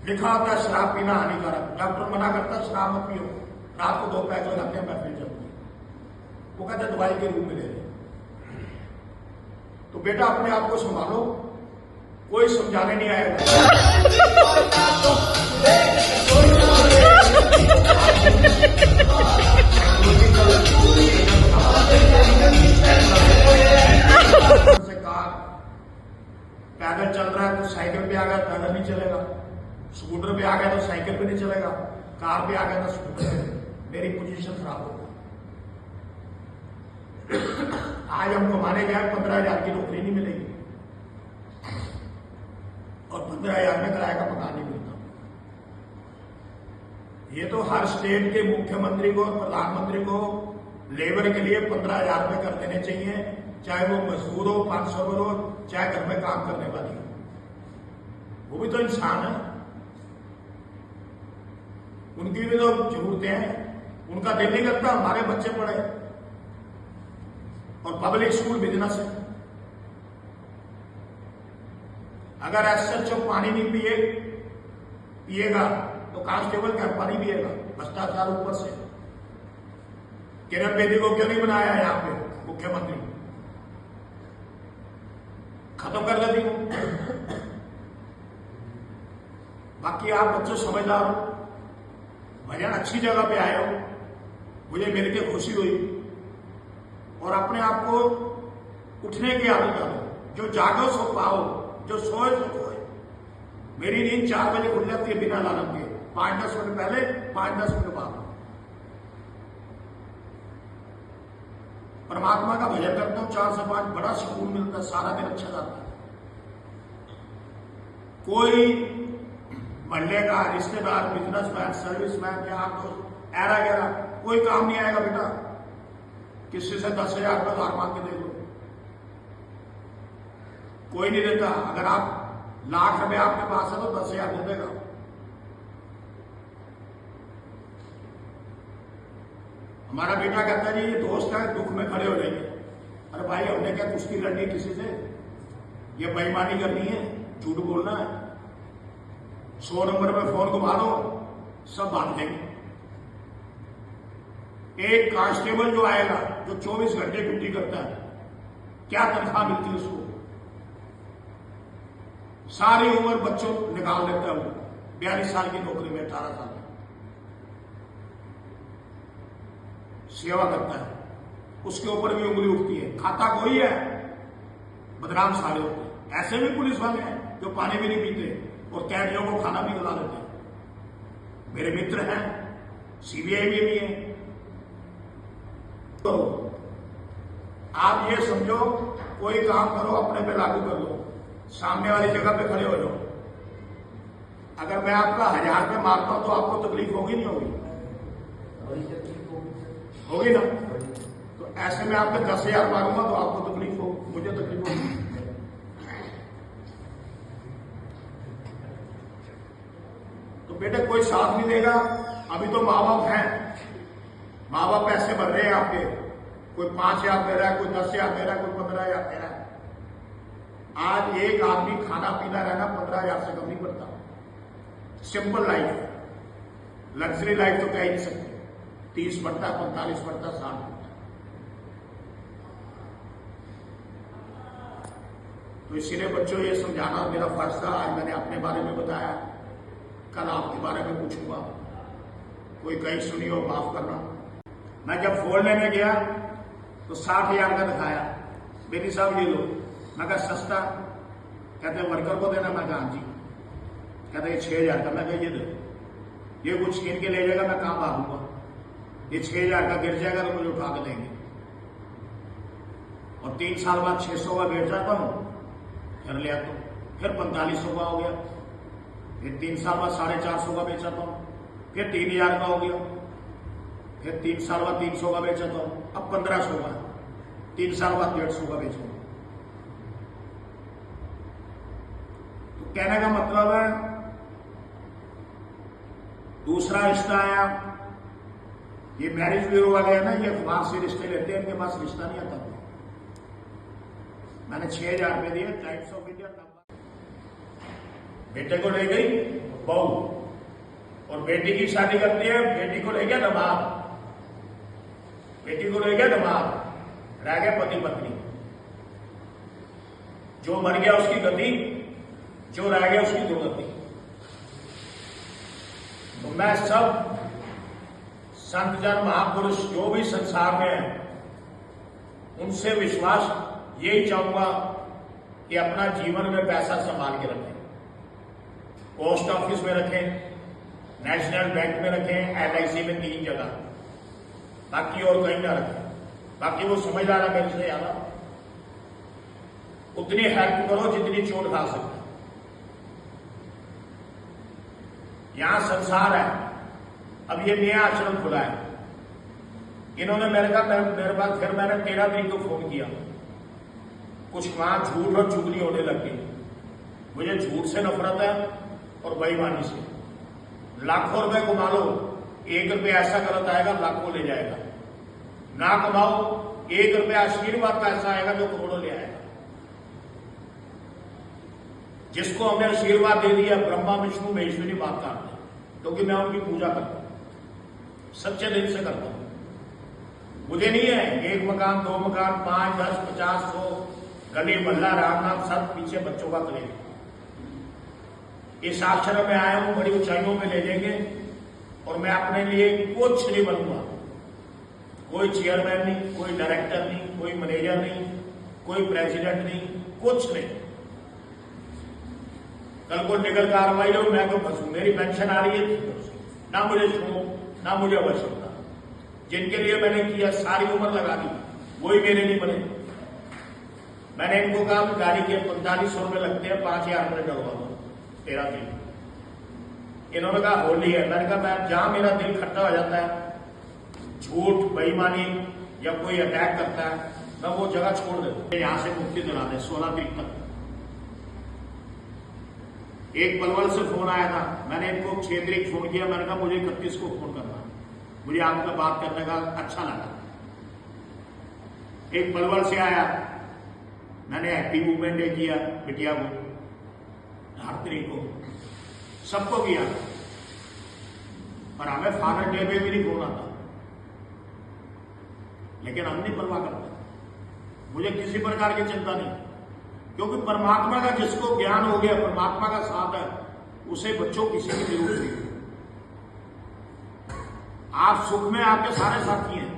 लिखा होता है शराब पीना हानिकारक, डॉक्टर मना करता है शराब मत पियो, रात को 2 पैक लगाते हैं महफिल चलती है, वो कहते हैं दवाई के रूप में ले रहे। तो बेटा अपने आप को संभालो, कोई समझाने नहीं आएगा। पैदल चल रहा है तो साइकिल पे आ गया पैदल नहीं चलेगा, स्कूटर पे आ गया तो साइकिल पे नहीं चलेगा, कार पे आ गया तो स्कूटर पे। मेरी पोजीशन खराब हो गई। आज हम कमाने गए 15,000 की नौकरी नहीं मिलेगी और 15,000 में किराए का मकान नहीं मिलता। ये तो हर स्टेट के मुख्यमंत्री को और प्रधानमंत्री को लेबर के लिए 15,000 रुपए कर देने चाहिए, चाहे वो मजदूर हो 500 हो, चाहे घर में काम करने वाली हो, वो भी तो इंसान है, उनकी भी तो जरूरतें हैं। उनका दिल नहीं करता हमारे बच्चे पढ़े, और पब्लिक स्कूल बिजनेस है। अगर एसएचओ पानी नहीं पिएगा तो कांस्टेबल क्या पानी पिएगा? भ्रष्टाचार ऊपर से। किरण बेदी को क्यों नहीं बनाया यहां पे मुख्यमंत्री? खत्म कर देती हूं। बाकी आप बच्चों समझदार हो, भजन अच्छी जगह पे आए हो, मुझे मिलकर खुशी हुई। और अपने आप को उठने की आदत डालो, जो जागो सो पाओ, जो सोए सो सोए। मेरी नींद 4 बजे खुल जाती है बिना अलार्म के, 5-10 मिनट पहले, 5-10 मिनट बाद। परमात्मा का भजन करता हूं 4 से 5, बड़ा सुकून मिलता है, सारा दिन अच्छा जाता है। कोई मोहल्ले का रिश्तेदार, बिजनेसमैन, सर्विसमैन, यार दोस्त, ऐरा गैरा कोई काम नहीं आएगा बेटा। किसी से 10,000 रुपये उधार मांग के दे दो, कोई नहीं देता। अगर आप लाख रुपए आपके पास है तो 10,000 दे देगा। हमारा बेटा कहता है जी ये दोस्त है, दुख में खड़े हो जाएंगे। अरे भाई हमने क्या कुश्ती लड़नी किसी से? ये बेईमानी करनी है, झूठ बोलना है। 100 नंबर पे फोन घुमा दो, सब भाग देंगे। एक कांस्टेबल जो आएगा, जो 24 घंटे ड्यूटी करता है, क्या तनख्वाह मिलती है उसको? सारी उम्र बच्चों निकाल देता है वो, 42 साल की नौकरी में, 18 साल में सेवा करता है, उसके ऊपर भी उंगली उठती है। खाता कोई है, बदनाम सारे होते हैं। ऐसे भी पुलिस वाले हैं जो पानी भी नहीं पीते और कैदियों को खाना भी खिला देते हैं। मेरे मित्र हैं, सीबीआई में भी है। तो आप ये समझो, कोई काम करो अपने पे लागू कर लो, सामने वाली जगह पे खड़े हो जाओ। अगर मैं आपका 1000 रुपये मांगता हूं तो आपको तकलीफ होगी नहीं होगी? होगी ना? तो ऐसे में आपके 10,000 मांगूंगा तो आपको तकलीफ हो, मुझे तकलीफ होगी। तो बेटे कोई साथ नहीं देगा। अभी तो माँ बाप हैं, माँ बाप पैसे भर रहे हैं आपके, कोई 5,000 दे रहा है, कोई 10,000 दे रहा है, कोई 15,000 दे रहा है। आज एक आदमी खाना पीना रहना 15,000 से कम नहीं पड़ता। सिंपल लाइफ, लग्जरी लाइफ तो कह ही नहीं सकते। 30 पड़ता, 45 पड़ता, 60 पड़ता। तो इसीलिए बच्चों ये समझाना मेरा फर्ज था। आज मैंने अपने बारे में बताया, कल आपके बारे में पूछूंगा। कोई कहीं सुनी हो माफ करना। मैं जब फोन लेने गया तो 60,000 का दिखाया। बेटी साहब ये लो। मैं कहा सस्ता? कहते वर्कर को देना। मैं कहा जी। कहते ये 6,000 का। मैं कहा ये दो, ये कुछ छीन के ले जाएगा, मैं कहां भागूंगा? ये 6,000 का गिर जाएगा तो मुझे उठा के देंगे। और 3 साल बाद 600 का बेच जाता हूं, फिर ले आता हूं, फिर 4500 का हो गया। फिर 3 साल बाद 450 का बेचाता हूं, फिर 3,000 का हो गया। फिर 3 साल बाद 300 का बेचाता हूं, अब 1,500 का। 3 साल बाद 150 का बेचूंगा। तो कहने का मतलब है, दूसरा रिश्ता आया, ये मैरिज ब्यूरो वाले हैं ना, ये अखबार से रिश्ते लेते हैं, इनके पास रिश्ता नहीं आता। मैंने 6,000 रुपये दिए, टाइम्स ऑफ इंडिया नंबर, बेटे को ले गई, बहू, और बेटी की शादी करती है, बेटी को ले गया दामाद, बेटी को ले गया दामाद, रह गया पति पत्नी। जो मर गया उसकी गति, जो रह गया उसकी दुर्गति। तो मैं सब संत जन महापुरुष जो भी संसार में है उनसे विश्वास यही चाहूंगा कि अपना जीवन में पैसा संभाल के रखें, पोस्ट ऑफिस में रखें, नेशनल बैंक में रखें, LIC में 3 जगह, बाकी और कहीं ना रखें। बाकी वो समझदार है मेरे से ज्यादा, उतनी हेल्प करो जितनी चोट खा सकते। यहां संसार है, अब ये नया आश्रम खुला है, इन्होंने मेरे पास फिर मैंने 13 तारीख को फोन किया, कुछ वहां झूठ और चुगली होने लग गई। मुझे झूठ से नफरत है और बेईमानी से। लाखों रुपए कमा लो, 1 रुपया ऐसा गलत आएगा लाखों ले जाएगा। ना कमाओ, 1 रुपया आशीर्वाद का ऐसा आएगा जो करोड़ों ले आएगा। जिसको हमने आशीर्वाद दे दिया, ब्रह्मा विष्णु महेश्वरी बात करते हैं, क्योंकि मैं उनकी पूजा करता हूं, सच्चे दिल से करता हूं। मुझे नहीं है 1 मकान 2 मकान 5 10 50 100 गली मोहल्ला राम नाम सब पीछे बच्चों का करेंगे। इस आश्रम में आया हूं, बड़ी ऊंचाइयों में ले जाएंगे और मैं अपने लिए कुछ नहीं बनूंगा। कोई चेयरमैन नहीं, कोई डायरेक्टर नहीं, कोई मैनेजर नहीं, कोई प्रेसिडेंट नहीं, कुछ नहीं। कल को निकल कार्रवाई हो मैं तो फंसू, मेरी पेंशन आ रही है, ना मुझे शौक ना मुझे आवश्यकता। जिनके लिए मैंने किया सारी उम्र लगा दी, वही मेरे नहीं बने। मैंने इनको कहा गाड़ी के 4500 रुपये लगते हैं, 5000 रुपये डलवा दो 13 दिन। इन्होंने कहा होली है, मैंने कहा मैं जहां मेरा दिल खट्टा हो जाता है, झूठ बेईमानी या कोई अटैक करता है, मैं वो जगह छोड़ देता हूं। यहां से मुक्ति दिला दे 16 तारीख तक। एक पलवल से फोन आया था, मैंने इनको 6 तारीख फोन किया, मैंने कहा मुझे 31 को फोन करना, मुझे आपका बात करने का अच्छा लगा। एक पलवल से आया, मैंने हैप्पी मूवमेंट डे किया बिटिया को, 8 तारीख को सबको किया, पर हमें फादर डे पे भी नहीं फोन आता। लेकिन हम नहीं परवाह करते, मुझे किसी प्रकार की चिंता नहीं, क्योंकि परमात्मा का जिसको ज्ञान हो गया, परमात्मा का साथ है, उसे बच्चों किसी की जरूरत नहीं। आप सुख में आपके सारे साथी हैं।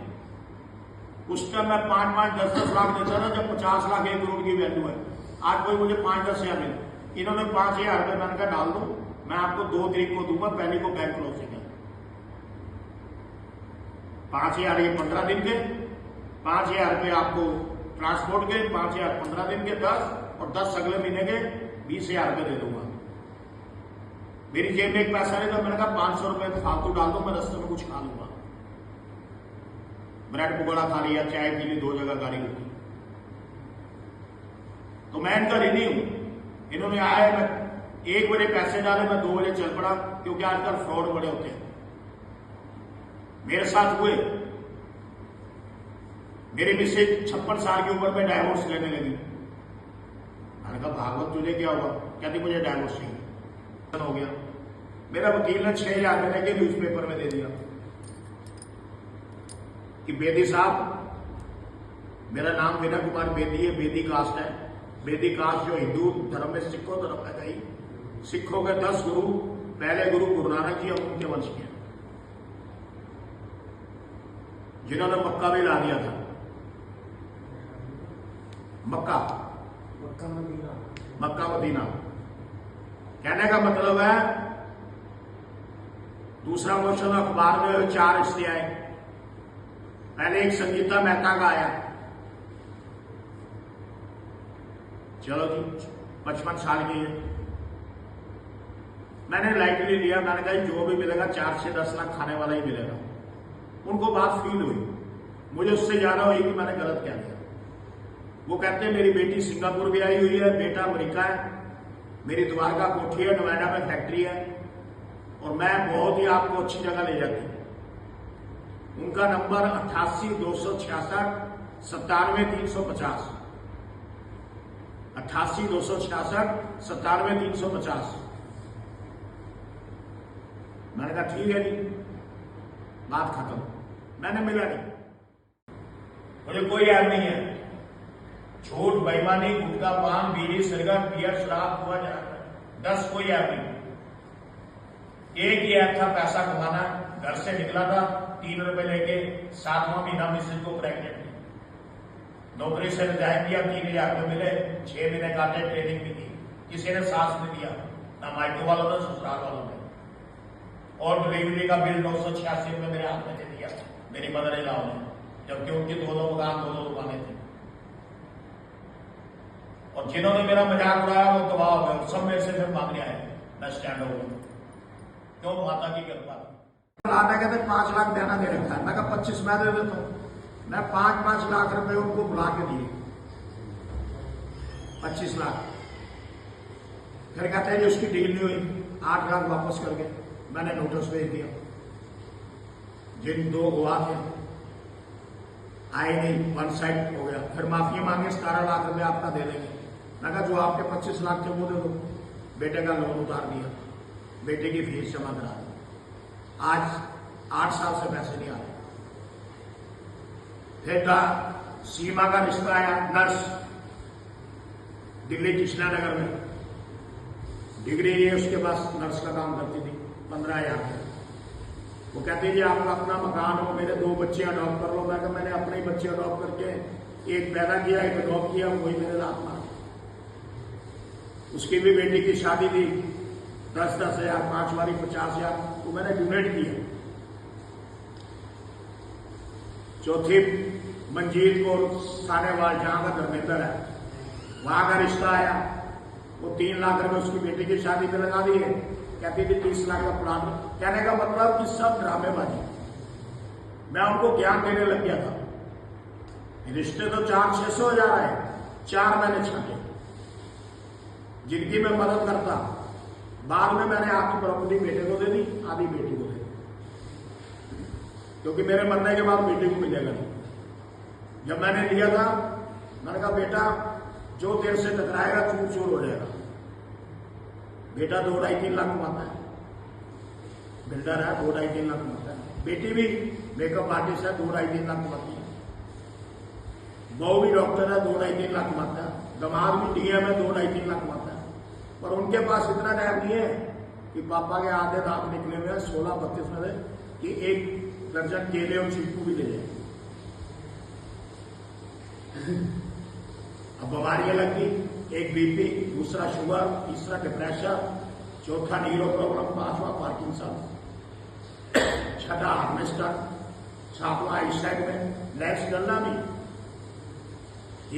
उस टाइम मैं 5-5 10-10 लाख देता था जब 50 लाख 1 करोड़ की वैल्यू है। आज कोई मुझे 5-10 हजार मिले, इन्होंने 5000 रुपये मैंने कहा डाल दो, मैं आपको 2 तारीख को दूंगा, पहले को बैंक क्लोजिंग है। 5000 ये 15 दिन के, 5000 रुपये आपको ट्रांसपोर्ट के, 5000 15 दिन के 10 और 10 अगले महीने के 20,000 रुपये दे दूंगा। मेरी जेब में एक पैसा नहीं था, मैंने कहा 500 रुपये फालतू डाल दो, मैं रास्ते में कुछ खा लूंगा, ब्रेड पकौड़ा खा लिया, चाय पी ली, 2 जगह गाड़ी रुकी। तो मैं इनका ऋणी हूं। इन्होंने आया, मैं 1 बजे पैसे डाले, मैं 2 बजे चल पड़ा, क्योंकि आजकल फ्रॉड बड़े होते हैं। मेरे साथ हुए, मेरी मिसेज 56 साल की उम्र में डाइवोर्स लेने लगी। मैंने कहा भागवत तुझे क्या हुआ? कहती मुझे डाइवोर्स चाहिए। हो गया, मेरा वकील ने 6,000 रुपये लेके न्यूज़पेपर में दे दिया कि बेदी साहब, मेरा नाम विनय कुमार बेदी है, बेदी कास्ट है। बेदी कास्ट जो हिंदू धर्म में सिखों धर्म है, गई सिखों के 10 गुरु, पहले गुरु गुरु नानक जी, हम उनके वंश के हैं, जिन्होंने मक्का भी ला दिया था। मक्का मदीना कहने का मतलब है, दूसरा क्वेश्चन अखबार में 4 रिश्ते आए। पहले एक संगीता मेहता का आया, चलो जी 55 साल की है, मैंने लाइटली लिया, मैंने कहा जो भी मिलेगा 4 से 10 लाख खाने वाला ही मिलेगा। उनको बात फील हुई, मुझे उससे ज्यादा हुई कि मैंने गलत क्या किया। वो कहते हैं मेरी बेटी सिंगापुर भी आई हुई है, बेटा अमेरिका है, मेरी द्वारका कोठी है, नोएडा में फैक्ट्री है, और मैं बहुत ही आपको अच्छी जगह ले जाती हूं। उनका नंबर 88 266 97 350, 88 266 97 350। मैंने कहा ठीक है जी, बात खत्म। मैंने मिला नहीं, मुझे कोई ऐप नहीं है। झूठ, बेईमानी, गुटखा, पान, बीड़ी, सिगरेट, बियर, शराब, हुआ जा 10 कोई ऐप नहीं। एक ही ऐप था पैसा कमाना। घर से निकला था 3 रुपए लेके, 7वां महीना मिसेज को प्रेग्नेंट थी। नौकरी से रिजाइन किया, 3000 रुपये मिले, 6 महीने काटे, ट्रेनिंग भी की। किसी ने सास ने दिया, ना माइको वालों ने, ससुराल वालों ने। और डिलीवरी का बिल 986 रुपये मेरे हाथ में दे दिया मेरी मदर इन लॉ ने, जबकि उनकी 2 मकान, 2 दुकानें थी। और जिन्होंने मेरा मजाक उड़ाया वो तबाह हो गए, सब मेरे से फिर मांगने आए। मैं स्टैंड हो गया, क्यों? माता की कृपा। आने कहते 5 लाख देना दे रखा है। मैं कहा 25 मैं दे देता हूं। मैं 5-5 लाख रुपए उनको बुला के दिए, 25 लाख। फिर कहते हैं उसकी डील नहीं हुई, 8 लाख वापस करके मैंने नोटिस भेज दिया। जिन 2 गवाह थे आए नहीं, 1 साइड हो गया। फिर माफी मांगे, 17 लाख रुपए आपका दे देंगे। मैं कहा जो आपके 25 लाख थे वो दे दो। बेटे का लोन उतार दिया, बेटे की फीस जमा करा दी। आज 8 साल से पैसे नहीं आ रहे। फिर सीमा का रिश्ता आया, नर्स, दिल्ली कृष्णा नगर में, डिग्री है उसके पास, नर्स का काम करती थी, 15,000। वो कहती जी आपका अपना मकान हो, मेरे 2 बच्चे अडॉप्ट कर लो। मैं कहा मैंने अपने ही बच्चे अडॉप्ट करके, एक पैदा किया, एक अडॉप्ट किया, वही मेरे साथ मारा। उसकी भी बेटी की शादी थी, 10-10 हजार, 5 बारी 50,000, तो मैंने डोनेट किया। चौथी मंजीत को सानेवाल, जहां का धर्मेंद्र है, वहां का रिश्ता आया। वो 3 लाख रुपए उसकी बेटी की शादी पे लगा दिए। कहती थी 30 लाख का प्लान। कहने का मतलब कि सब ड्रामेबाजी। मैं उनको ज्ञान देने लग गया था। रिश्ते तो 400-600 हो जा रहे हैं, 4 मैंने छाटे, जिनकी मैं मदद करता। बाद में मैंने आपकी प्रॉपर्टी बेटे को दे दी, आधी बेटी को दे दी, क्योंकि मेरे मरने के बाद बेटे को मिलेगा नहीं। जब मैंने लिया था, मैंने कहा बेटा जो देर से टकराएगा चूर चूर हो जाएगा। बेटा 2-2.5-3 लाख कमाता है, बिल्डर है, 2-2.5-3 लाख कमाता है। बेटी भी मेकअप आर्टिस्ट है, 2-2.5-3 लाख कमाती है। बहू भी डॉक्टर है, 2-2.5-3 लाख कमाता है। दमाद भी डीएम है, 2-2.5-3 लाख कमाता है। पर उनके पास इतना टाइम नहीं है कि पापा के आधे दांत निकले हुए हैं 16-32 में से, कि 1 दर्जन केले और चीकू भी ले जाए। अब बीमारियां लगी, एक बीपी, दूसरा शुगर, तीसरा डिप्रेशन, चौथा नीरो प्रॉब्लम, 5वां पार्किंसन, 6ठा हार्वेस्टर, 7वां आईसाइड में लेंस डलना भी,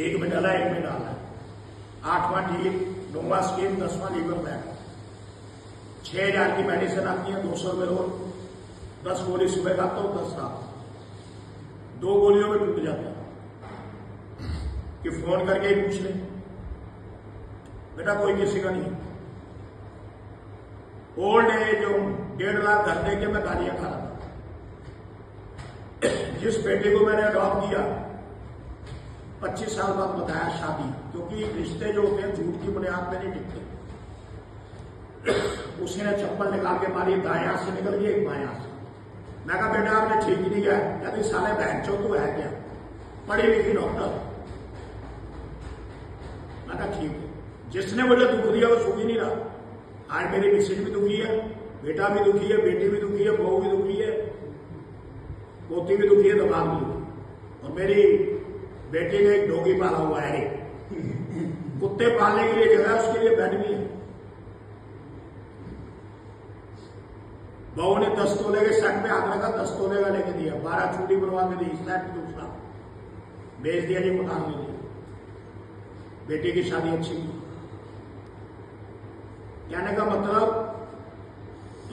1 में डला, 1 में डाला, 8वां ठीक, 9वां स्कीम, 10वां लीवर बैक, 6,000 की मेडिसिन आती है, 200 रुपये रोज, 10 गोली सुबह खाता हूं, 10 रात। 2 गोलियों में टूट जाता है कि फोन करके ही पूछ ले, बेटा कोई किसी का नहीं। ओल्ड एज हूं, 1.5 लाख घर दे के मैं गालियां खा रहा था। जिस बेटे को मैंने अडॉप्ट किया, 25 साल बाद बताया शादी, क्योंकि रिश्ते जो होते हैं झूठ की बुनियाद पे नहीं टिकते। उसी ने चप्पल निकाल के मारी, दाएं हाथ से निकल गई, एक बाएं हाथ से। मैं कहा बेटा आपने ठीक ही नहीं किया। कहती साले बहन चो तो है क्या, पढ़ी लिखी डॉक्टर। मैं कहा ठीक है, जिसने मुझे दुख दिया वो सुखी नहीं रहा। आज मेरी मिसेज भी दुखी है, बेटा भी दुखी है, बेटी भी दुखी है, बहू भी दुखी है, पोती भी दुखी है, दमाद भी दुखी। और मेरी बेटी ने एक डॉगी पाला हुआ है, कुत्ते पालने के लिए जगह, उसके लिए बेड भी है। बहू ने 10 तोले के सेट में हाथ रखा, 10 तोले का लेके दिया, 12 चूड़ी बनवा के दी, सेट दूसरा बेच दिया जी, मकान में दिया। बेटी की शादी अच्छी की। कहने का मतलब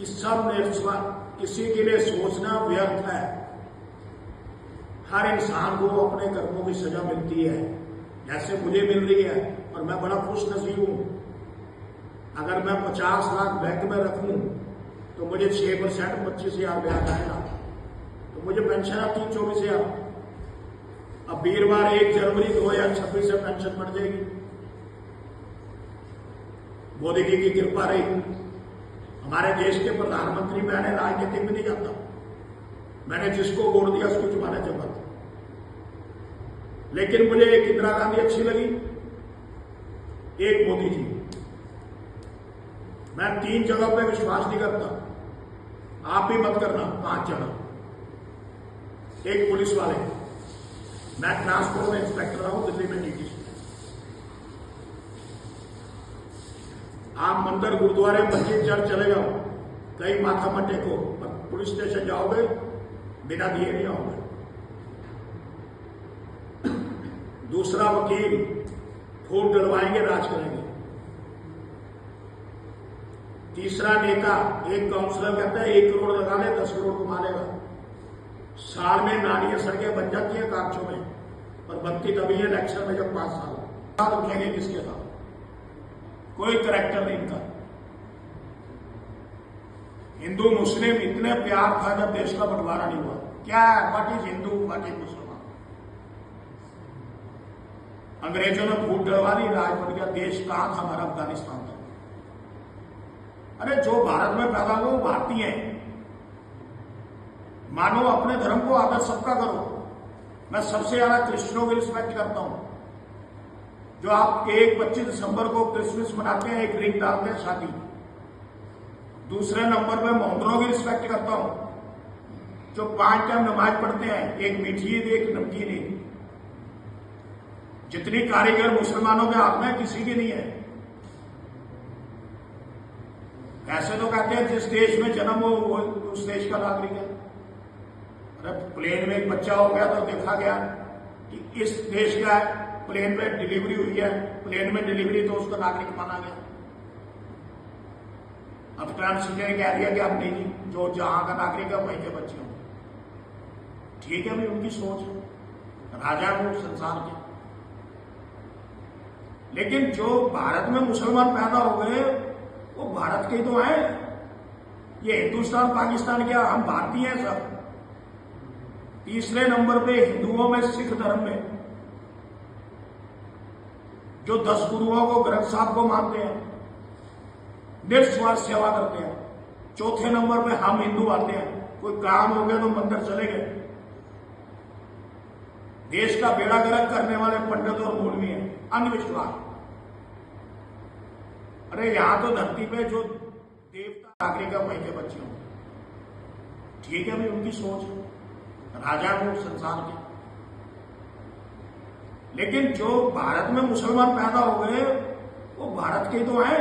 इस सब ने किसी के लिए सोचना व्यर्थ है। हर इंसान को अपने कर्मों की सजा मिलती है, जैसे मुझे मिल रही है, और मैं बड़ा खुश नसीब हूं। अगर मैं 50 लाख बैंक में रखूं तो मुझे 6% 25,000 ब्याज आएगा, तो मुझे पेंशन आती है 24,000। अब वीरवार 1 जनवरी 2026 से पेंशन बढ़ जाएगी। मोदी जी की कृपा रही, हमारे देश के प्रधानमंत्री, मैंने राजनीति में नहीं जाता, मैंने जिसको वोट दिया उसको चुनाने जरूरत, लेकिन मुझे एक इंदिरा गांधी अच्छी लगी, एक मोदी जी। मैं 3 जगह पे विश्वास नहीं करता, आप भी मत करना। 5 जगह, एक पुलिस वाले, मैं ट्रांसपोर्ट में इंस्पेक्टर रहा हूं दिल्ली में टीटी। आप मंदिर, गुरुद्वारे, मस्जिद, चर्च चले जाओ, कहीं माथा मत टेको, पुलिस स्टेशन जाओगे बिना दिए नहीं आओगे। दूसरा, वकील फूट डलवाएंगे, राज करेंगे। तीसरा, नेता, एक काउंसलर कहता है 1 करोड़ लगा ले 10 करोड़ कमा लेगा। साल में नालियां सड़कें बन जाती है कागजों में, और बनती तभी है इलेक्शन में जब 5 साल उठेंगे किसके साथ। कोई करैक्टर नहीं इनका। हिंदू मुस्लिम इतने प्यार था जब देश का बंटवारा नहीं हुआ। क्या what is Hindu, what is मुसलमान। अंग्रेजों ने फूट डलवा दी, राज बन गया। देश कहां था हमारा? अफगानिस्तान था। अरे जो भारत में पैदा हुए वो भारतीय हैं। मानो अपने धर्म को, आदर सबका करो। मैं सबसे ज्यादा क्रिश्चियनों की रिस्पेक्ट करता हूं, जो आप 25 दिसंबर को क्रिसमस मनाते हैं, एक रिंग डालते हैं शादी। दूसरे नंबर पे मोहम्मदों की रिस्पेक्ट करता हूं, जो 5 टाइम नमाज पढ़ते हैं, एक मीठी ईद, एक नमकीन ईद। जितनी कारीगर मुसलमानों के हाथ में किसी की नहीं है। ऐसे तो कहते हैं जिस देश में जन्म हो वो उस देश का नागरिक है। अरे प्लेन में एक बच्चा हो गया तो देखा गया कि इस देश का है, प्लेन में डिलीवरी हुई है, प्लेन में डिलीवरी, तो उसका नागरिक माना गया। अब ट्रांसजेंडर ने कह दिया कि अब नहीं, जो जहां का नागरिक है वहीं के बच्चे हों। ठीक है भाई, उनकी सोच, राजा को संसार के। लेकिन जो भारत में मुसलमान पैदा हो गए वो भारत के तो हैं। ये हिंदुस्तान पाकिस्तान क्या, हम भारतीय हैं सब। तीसरे नंबर पे हिंदुओं में, सिख धर्म में, जो 10 गुरुओं को, ग्रंथ साहब को मानते हैं, निस्वार्थ सेवा करते हैं। चौथे नंबर पे हम हिंदू आते हैं, कोई काम हो गया तो मंदिर चले गए। देश का बेड़ा गर्क करने वाले पंडित और मौलवी हैं। अंधविश्वास। अरे यहां तो धरती पे जो देवता नागरिक है वहीं के बच्चे हों। ठीक है भाई, उनकी सोच, राजा को संसार के। लेकिन जो भारत में मुसलमान पैदा हो गए वो भारत के तो हैं।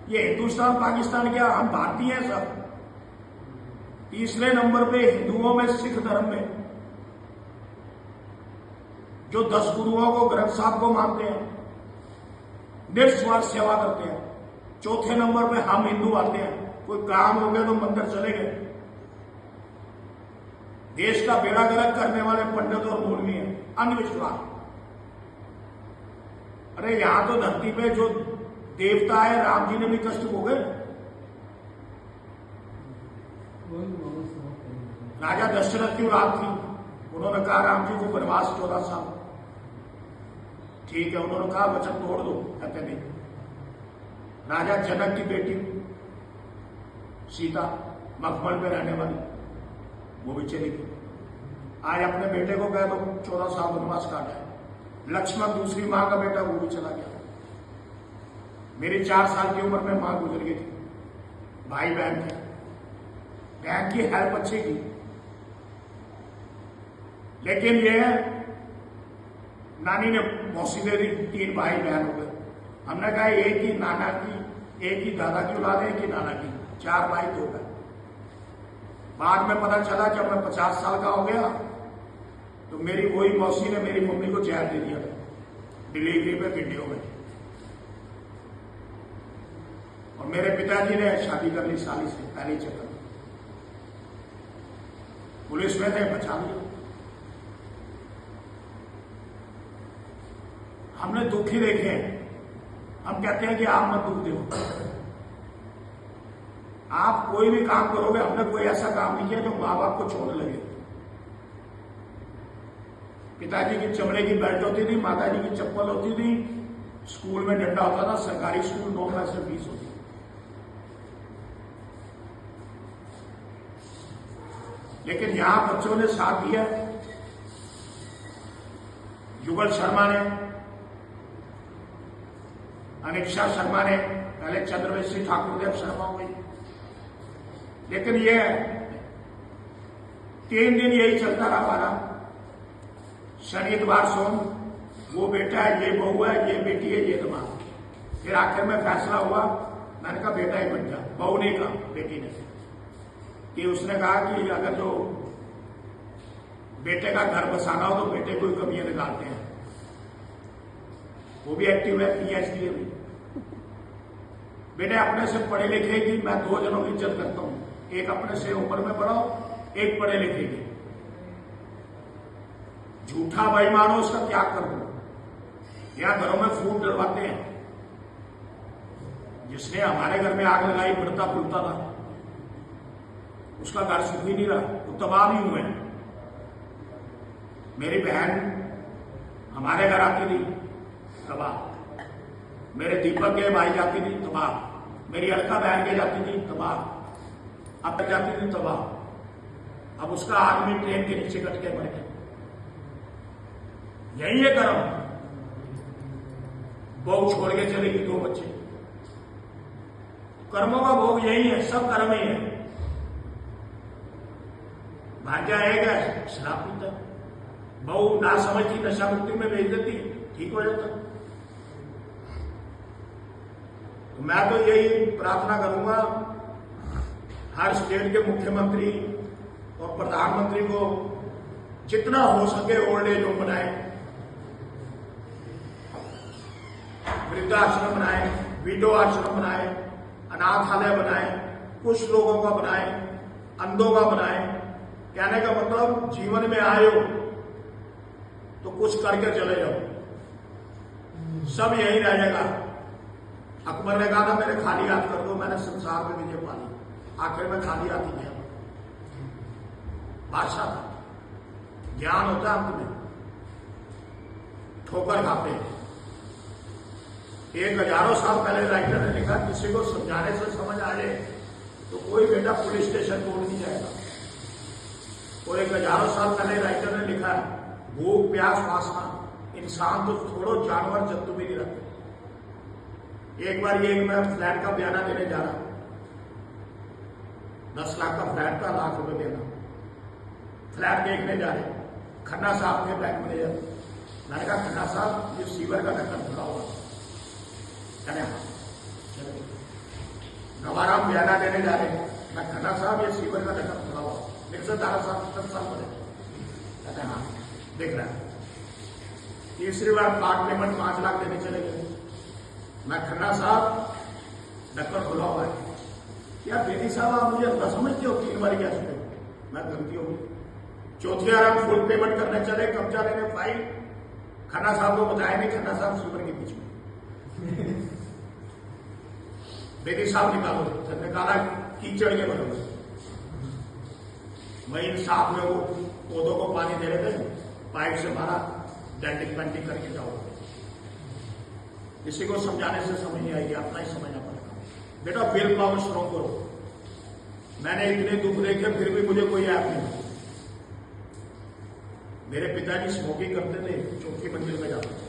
ये हिंदुस्तान पाकिस्तान क्या, हम भारतीय हैं सब। तीसरे नंबर पे हिंदुओं में, सिख धर्म में, जो 10 गुरुओं को, ग्रंथ साहब को मानते हैं, निस्वार्थ सेवा करते हैं। चौथे नंबर पे हम हिंदू आते हैं, कोई काम हो गया तो मंदिर चले गए। देश का बेड़ा गर्क करने वाले पंडित और मौलवी हैं। अंधविश्वास। अरे यहां तो धरती पे जो देवता है, राम जी ने भी कष्ट भोगे। राजा दशरथ की औलाद थी, उन्होंने कहा राम जी को वनवास 14 साल। ठीक है, उन्होंने कहा वचन तोड़ दो, कहते नहीं। राजा जनक की बेटी सीता, मखमल में रहने वाली, वो भी चली गई। आज अपने बेटे को कह दो 14 साल वनवास काटा है। लक्ष्मण, दूसरी मां का बेटा, वो भी चला गया। मेरी 4 साल की उम्र में मां गुजर गई थी। भाई बहन थे, बहन की हेल्प अच्छी की। लेकिन ये नानी ने मौसी दे दी, 3 भाई बहन हो गए। हमने कहा एक ही नाना की, एक ही दादा की औलाद है, एक ही नाना की, 4 भाई 2 बहन। बाद में पता चला जब मैं 50 साल का हो गया तो मेरी वही मौसी ने मेरी मम्मी को जहर दे दिया डिलीवरी पे, वीडियो में। और मेरे पिताजी ने शादी कर ली साली से, पहले चक्कर। पुलिस में थे, बचा लिया। हमने दुख ही देखे हैं। हम कहते हैं कि आप मत दुख दो। आप कोई भी काम करोगे, हमने कोई ऐसा काम नहीं किया जो माँ बाप को छोड़ लगे। पिताजी की चमड़े की बेल्ट होती थी, माताजी की चप्पल होती थी, स्कूल में डंडा होता था, सरकारी स्कूल 9 पैसे फीस होती। लेकिन यहां बच्चों ने साथ दिया। युगल शर्मा ने, अनिक्षा शर्मा ने, पहले चंद्रवंशी ठाकुरदेव शर्मा हुई, लेकिन ये 3 दिन यही चलता रहा हमारा। शनि इतवार सोम, वो बेटा है, ये बहू है, ये बेटी है, ये दमाद। फिर आखिर में फैसला हुआ, मैंने कहा बेटा ही बन जा। बहू ने कहा, बेटी ने, कि उसने कहा कि अगर जो बेटे का घर बसाना हो तो बेटे को ही कमियां निकालते हैं। वो भी एक्टिव है, PhD है। बेटे अपने से पढ़े लिखे की मैं 2 जनों की इज्जत करता हूं, एक अपने से उम्र में बड़ा हो, एक पढ़े लिखे की। झूठा बेईमान हो उसका त्याग कर दो। यहां घरों में फूट डलवाते हैं। जिसने हमारे घर में आग लगाई, बढ़ता फूलता था, उसका घर सुख ही नहीं रहा, वो तबाह भी हुए। मेरी बहन हमारे घर आती थी, तबाह। मेरे दीपक के भाई जाती थी, तबाह। मेरी अलका बहन के जाती थी, तबाह। अब तक जाती थी, तबाह। अब उसका आदमी ट्रेन के नीचे कट के मर गया। यही है कर्म। बहू छोड़ के चलेगी, 2 बच्चे। कर्मों का भोग यही है, सब कर्म ही है। भांजा आएगा, शराब पीता, बहू ना समझती, नशा मुक्ति में भेज देती, ठीक हो जाता। तो मैं तो यही प्रार्थना करूंगा हर स्टेट के मुख्यमंत्री और प्रधानमंत्री को, जितना हो सके ओल्ड एज होम बनाए, वृद्धाश्रम बनाए, विडो आश्रम बनाए, अनाथालय बनाए, कुछ लोगों का बनाए, अंधों का बनाए। कहने का मतलब जीवन में आए हो तो कुछ करके चले जाओ, सब यही रहेगा। अकबर ने कहा था मेरे खाली हाथ कर दो, मैंने संसार में विजय पा ली। आखिर में खाली हाथ ही गया। बादशाह था, ज्ञान होता है अंत में, ठोकर खाते हैं। 1000 साल पहले राइटर ने लिखा, किसी को समझाने से समझ आ जाए तो कोई बेटा पुलिस स्टेशन तोड़ नहीं जाएगा। और 1000 साल पहले राइटर ने लिखा, भूख प्यास वासना इंसान तो छोड़ो, जानवर जंतु भी नहीं रखते। एक बार ये मैं फ्लैट का बयाना देने जा रहा हूं, 10 लाख का फ्लैट का, लाख रुपए देना। फ्लैट देखने जा रहे, खन्ना साहब के बैंक मैनेजर। मैंने कहा खन्ना साहब ये सीवर का ढक्कन खुला हुआ। गवारा बयाना देने जा रहे, मैं खन्ना साहब ये सीवर का ढक्कन खुला हुआ। मेरे से 10 साल पहले कहते हाँ देख रहा है। तीसरी बार पार्ट पेमेंट 5 लाख देने चले गए। मैं खन्ना साहब ढक्कन खुला हुआ है। क्या बेटी साहब आप मुझे न समझते हो, 3 बार क्या सुने, मैं गलती होगी। चौथी बार हम फुल पेमेंट करने चले, कब्जा लेने फाइल, खन्ना साहब को बताया नहीं, खन्ना साहब सीवर के बीच में। बेटी साहब निकालो, जब निकाला कीचड़ के बराबर। वही साथ में वो पौधों को पानी दे रहे थे, पाइप से मारा, डेंटिंग पेंटिंग करके जाओ। किसी को समझाने से समझ नहीं आएगी, अपना ही समझना पड़ेगा। बेटा विल पावर स्ट्रॉन्ग करो। मैंने इतने दुख देखे फिर भी मुझे कोई ऐप नहीं। मेरे पिताजी स्मोकिंग करते थे, 4थी मंजिल में जाते थे।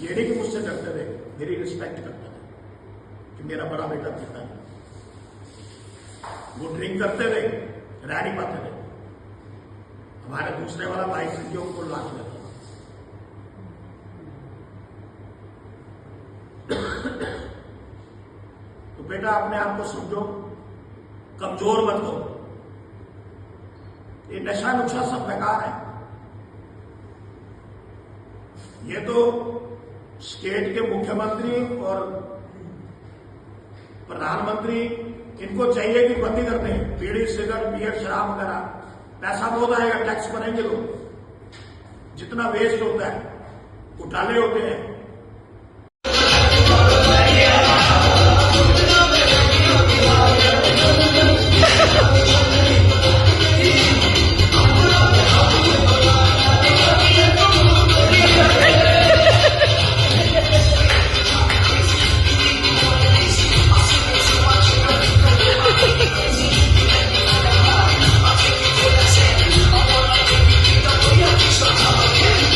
ये नहीं कि मुझसे डरते थे, मेरी रिस्पेक्ट करते थे कि मेरा बड़ा बेटा पीता है। वो ड्रिंक करते थे, रह नहीं पाते थे। हमारे दूसरे वाला भाई संजय उनको लाख लेता था। तो बेटा अपने आप को समझो, कमजोर मत हो। ये नशा नुशा सब बेकार है। ये तो स्टेट के मुख्यमंत्री और प्रधानमंत्री, इनको चाहिए कि बंदी कर दें बीड़ी सिगरेट बियर शराब वगैरह। पैसा बहुत आएगा, टैक्स भरेंगे लोग। जितना वेस्ट होता है, घोटाले होते हैं,